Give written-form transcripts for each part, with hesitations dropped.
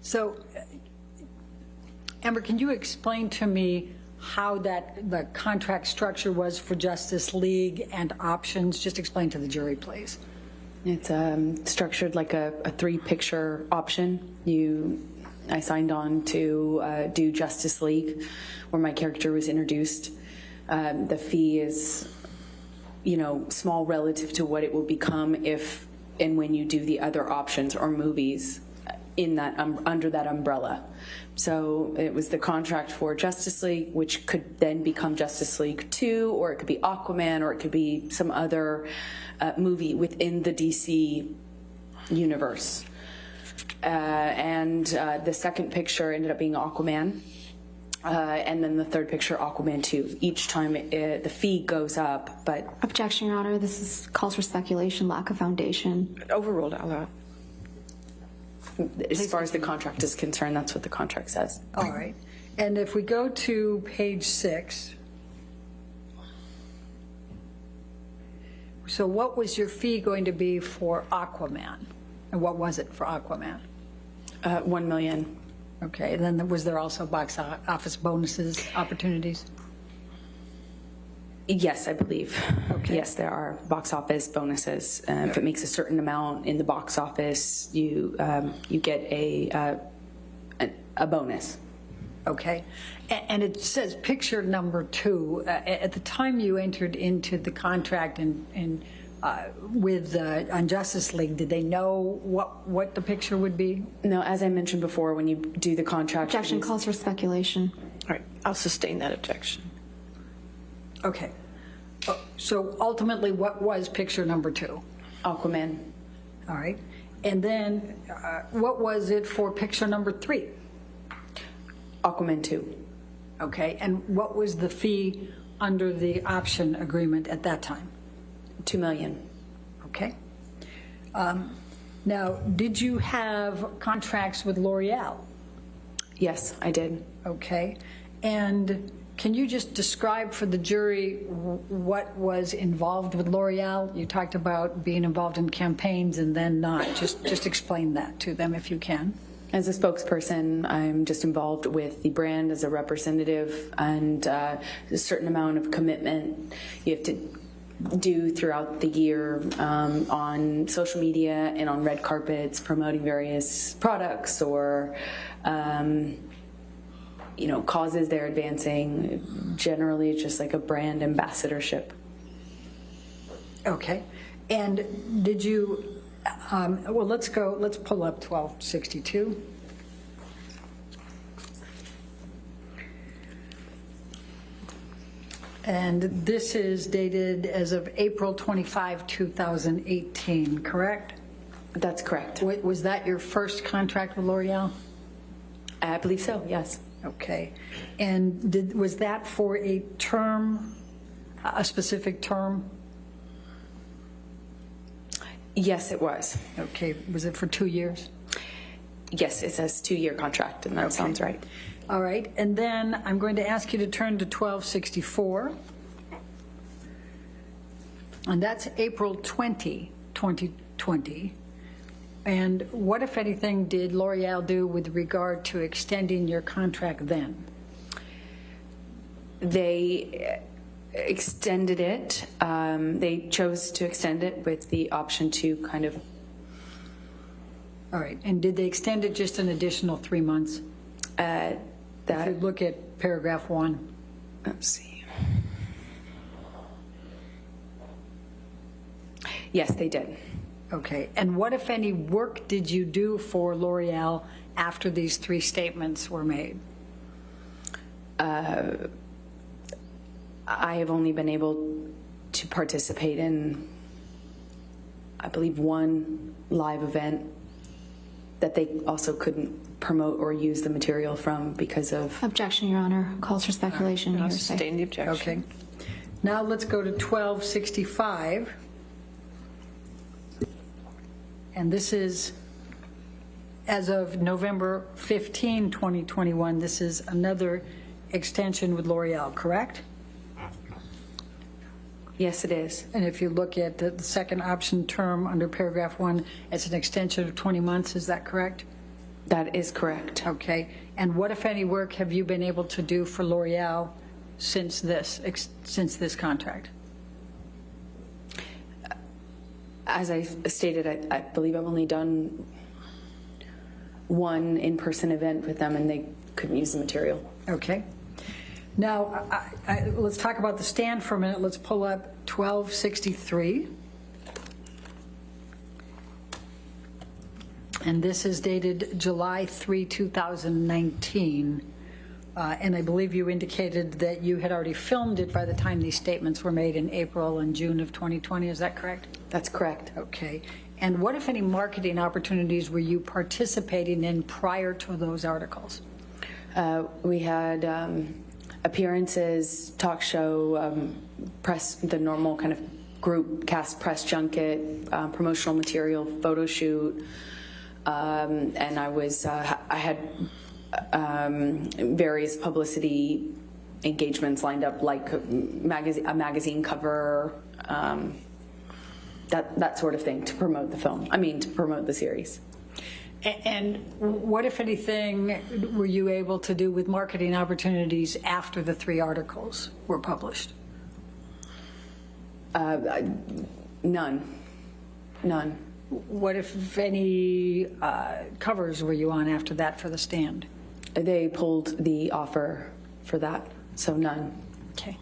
So, Amber, can you explain to me how the contract structure was for Justice League and options? Just explain to the jury, please. It's structured like a three-picture option. I signed on to do Justice League, where my character was introduced. The fee is, small relative to what it will become if and when you do the other options or movies in that under that umbrella. So it was the contract for Justice League, which could then become Justice League 2, or it could be Aquaman, or it could be some other movie within the DC universe. And the second picture ended up being Aquaman. And then the third picture, Aquaman 2. Each time the fee goes up, but... Objection, Your Honor. This calls for speculation, lack of foundation. Overruled, Outlaw. As far as the contract is concerned, that's what the contract says. All right. And if we go to page 6, so what was your fee going to be for Aquaman? And what was it for Aquaman? $1 million. Okay. And then was there also box office bonuses, opportunities? Yes, I believe. Okay. Yes, there are box office bonuses. If it makes a certain amount in the box office, you get a bonus. Okay. And it says picture number 2. At the time you entered into the contract and with on Justice League, did they know what the picture would be? No, as I mentioned before, when you do the contract... Objection calls for speculation. All right, I'll sustain that objection. Okay. So ultimately, what was picture number 2? Aquaman. All right. And then what was it for picture number 3? Aquaman 2. Okay. And what was the fee under the option agreement at that time? $2 million. Okay. Now, did you have contracts with L'Oreal? Yes, I did. Okay. And can you just describe for the jury what was involved with L'Oreal? You talked about being involved in campaigns and then not. Just explain that to them if you can. As a spokesperson, I'm just involved with the brand as a representative, and a certain amount of commitment you have to do throughout the year on social media and on red carpets promoting various products or causes they're advancing. Generally, it's just like a brand ambassadorship. Okay. And did you, let's pull up 1262. And this is dated as of April 25, 2018, correct? That's correct. Was that your first contract with L'Oreal? I believe so, yes. Okay. And was that for a term, a specific term? Yes, it was. Okay. Was it for 2 years? Yes, it says 2-year contract, and that sounds right. All right. And then I'm going to ask you to turn to 1264. And that's April 20, 2020. And what, if anything, did L'Oreal do with regard to extending your contract then? They extended it. They chose to extend it with the option to kind of... All right. And did they extend it just an additional 3 months? If you look at paragraph 1. Let's see. Yes, they did. Okay. And what, if any, work did you do for L'Oreal after these 3 statements were made? I have only been able to participate in, I believe, 1 live event that they also couldn't promote or use the material from because of... Objection, Your Honor. Calls for speculation. I'll Hearsay. sustain the objection. Okay. Now let's go to 1265. And this is, as of November 15, 2021, this is another extension with L'Oreal, correct? Yes, it is. And if you look at the second option term under paragraph 1, it's an extension of 20 months, is that correct? That is correct. Okay. And what, if any, work have you been able to do for L'Oreal since this contract? As I stated, I believe I've only done one in-person event with them, and they couldn't use the material. Okay. Now, let's talk about the stand for a minute. Let's pull up 1263. And this is dated July 3, 2019. And I believe you indicated that you had already filmed it by the time these statements were made in April and June of 2020. Is that correct? That's correct. Okay. And what, if any, marketing opportunities were you participating in prior to those articles? We had appearances, talk show, press, the normal kind of group cast press junket, promotional material, photo shoot, and I had various publicity engagements lined up, like a magazine cover, that sort of thing, to promote the film. To promote the series. And what, if anything, were you able to do with marketing opportunities after the 3 articles were published? None. What, if any, covers were you on after that for the stand? They pulled the offer for that, so none. Okay.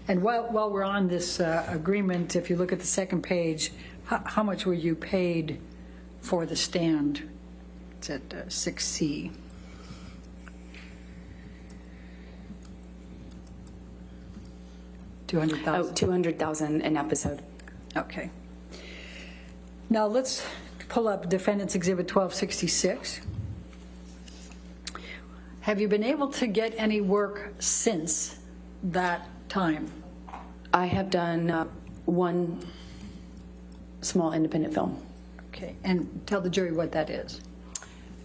And while we're on this agreement, if you look at the second page, how much were you paid for the stand? It's at 6C. $200,000. $200,000 an episode. Okay. Now let's pull up Defendant's Exhibit 1266. Have you been able to get any work since that time? I have done one small independent film. Okay, and tell the jury what that is.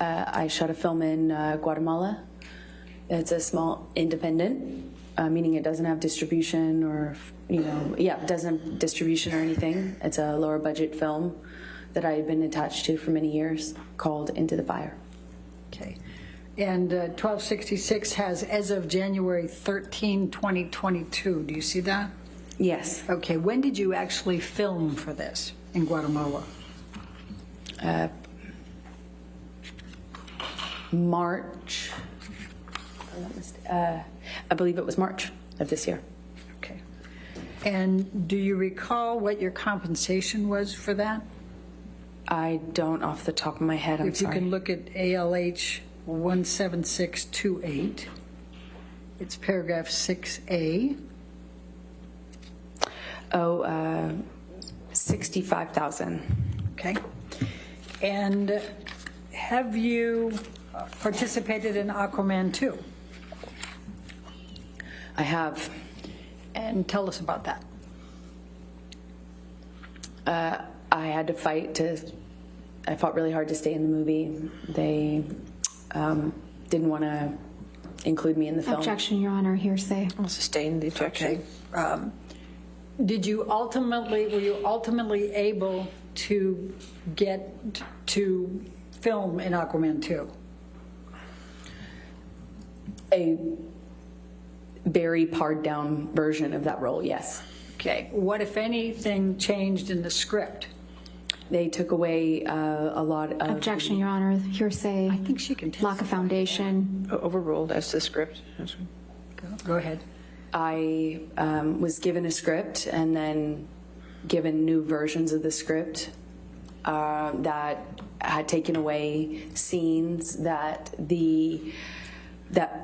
I shot a film in Guatemala. It's a small independent, meaning it doesn't have distribution or, it doesn't have distribution or anything. It's a lower budget film that I had been attached to for many years, called Into the Fire. Okay. And 1266 has, as of January 13, 2022. Do you see that? Yes. Okay. When did you actually film for this in Guatemala? March. I believe it was March of this year. Okay. And do you recall what your compensation was for that? I don't off the top of my head, I'm If you sorry. can look at ALH 17628, it's paragraph 6A. Oh, 65,000. Okay. And have you participated in Aquaman 2? I have. And tell us about that. I had to I fought really hard to stay in the movie. They didn't want to include me in the film. Objection, Your Honor, hearsay. I'll sustain the objection. Okay. Were you ultimately able to get to film in Aquaman 2? A very pared down version of that role, yes. Okay. What, if anything, changed in the script? They took away a lot of... Objection, Your Honor, hearsay. I think she can Lack of foundation. Overruled as to script. Go ahead. I was given a script and then given new versions of the script that had taken away scenes that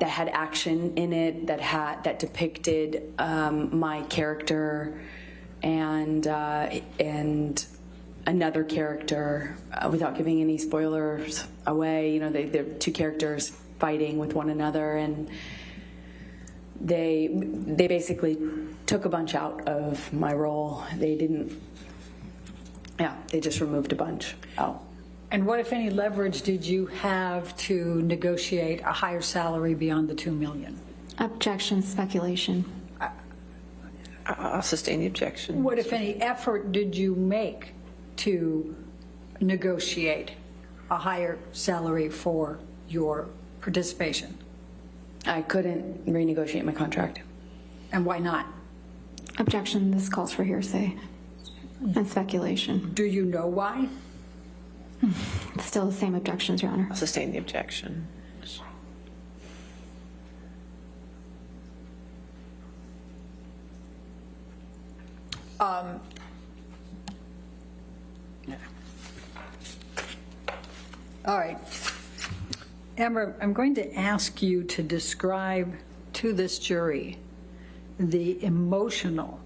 had action in it, that depicted my character and another character, without giving any spoilers away. They're two characters fighting with one another, and they basically took a bunch out of my role. They just removed a bunch out. And what, if any, leverage did you have to negotiate a higher salary beyond the $2 million? Objection, speculation. I'll sustain the objection. What, if any, effort did you make to negotiate a higher salary for your participation? I couldn't renegotiate my contract. And why not? Objection, this calls for hearsay and speculation. Do you know why? It's still the same objections, Your Honor. I'll sustain the objection. All right. Amber, I'm going to ask you to describe to this jury the emotional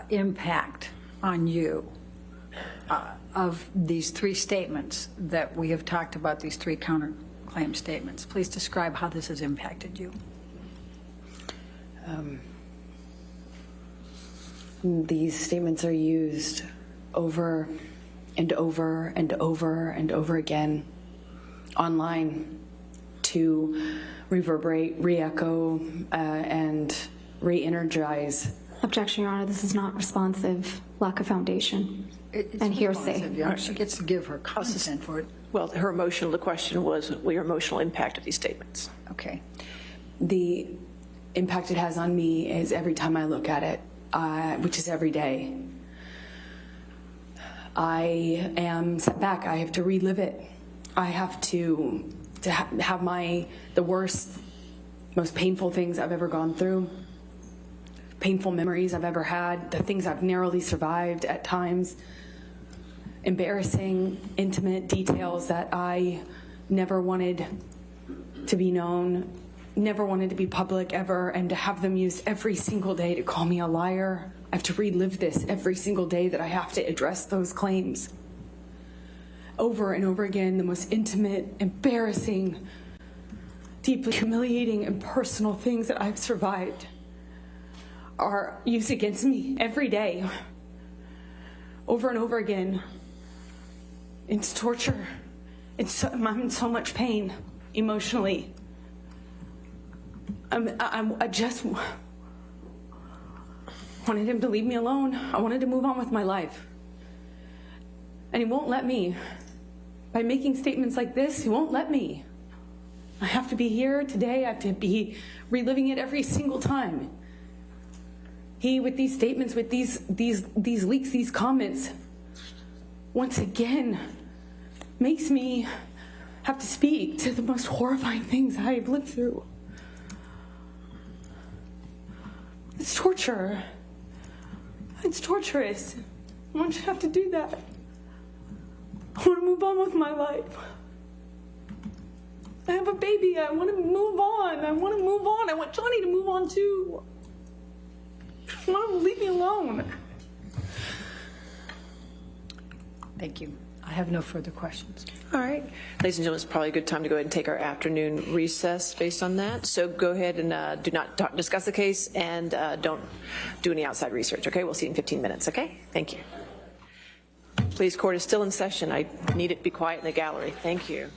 impact on you of these three statements that we have talked about, these three counterclaim statements. Please describe how this has impacted you. These statements are used over and over and over and over again online to reverberate, re-echo, and re-energize. Objection, Your Honor, this is not responsive, lack of foundation, It's and hearsay. responsive, yeah. She gets to give her consent for it. Well, the question was your emotional impact of these statements. Okay. The impact it has on me is every time I look at it, which is every day. I am set back. I have to relive it. I have to have the worst, most painful things I've ever gone through, painful memories I've ever had, the things I've narrowly survived at times, embarrassing, intimate details that I never wanted to be known, never wanted to be public ever, and to have them used every single day to call me a liar. I have to relive this every single day that I have to address those claims. Over and over again, the most intimate, embarrassing, deeply humiliating, and personal things that I've survived are used against me every day, over and over again. It's torture. I'm in so much pain emotionally. I just wanted him to leave me alone. I wanted to move on with my life. And he won't let me. By making statements like this, he won't let me. I have to be here today. I have to be reliving it every single time. He, with these statements, with these leaks, these comments, once again, makes me have to speak to the most horrifying things I have lived through. It's torture. It's torturous. I want you to have to do that. I want to move on with my life. I have a baby. I want to move on. I want to move on. I want Johnny to move on too. I want him to leave me alone. Thank you. I have no further questions. All right. Ladies and gentlemen, it's probably a good time to go ahead and take our afternoon recess based on that. So go ahead and do not discuss the case and don't do any outside research, okay? We'll see you in 15 minutes, okay? Thank you. Please, court is still in session. I need it to be quiet in the gallery. Thank you.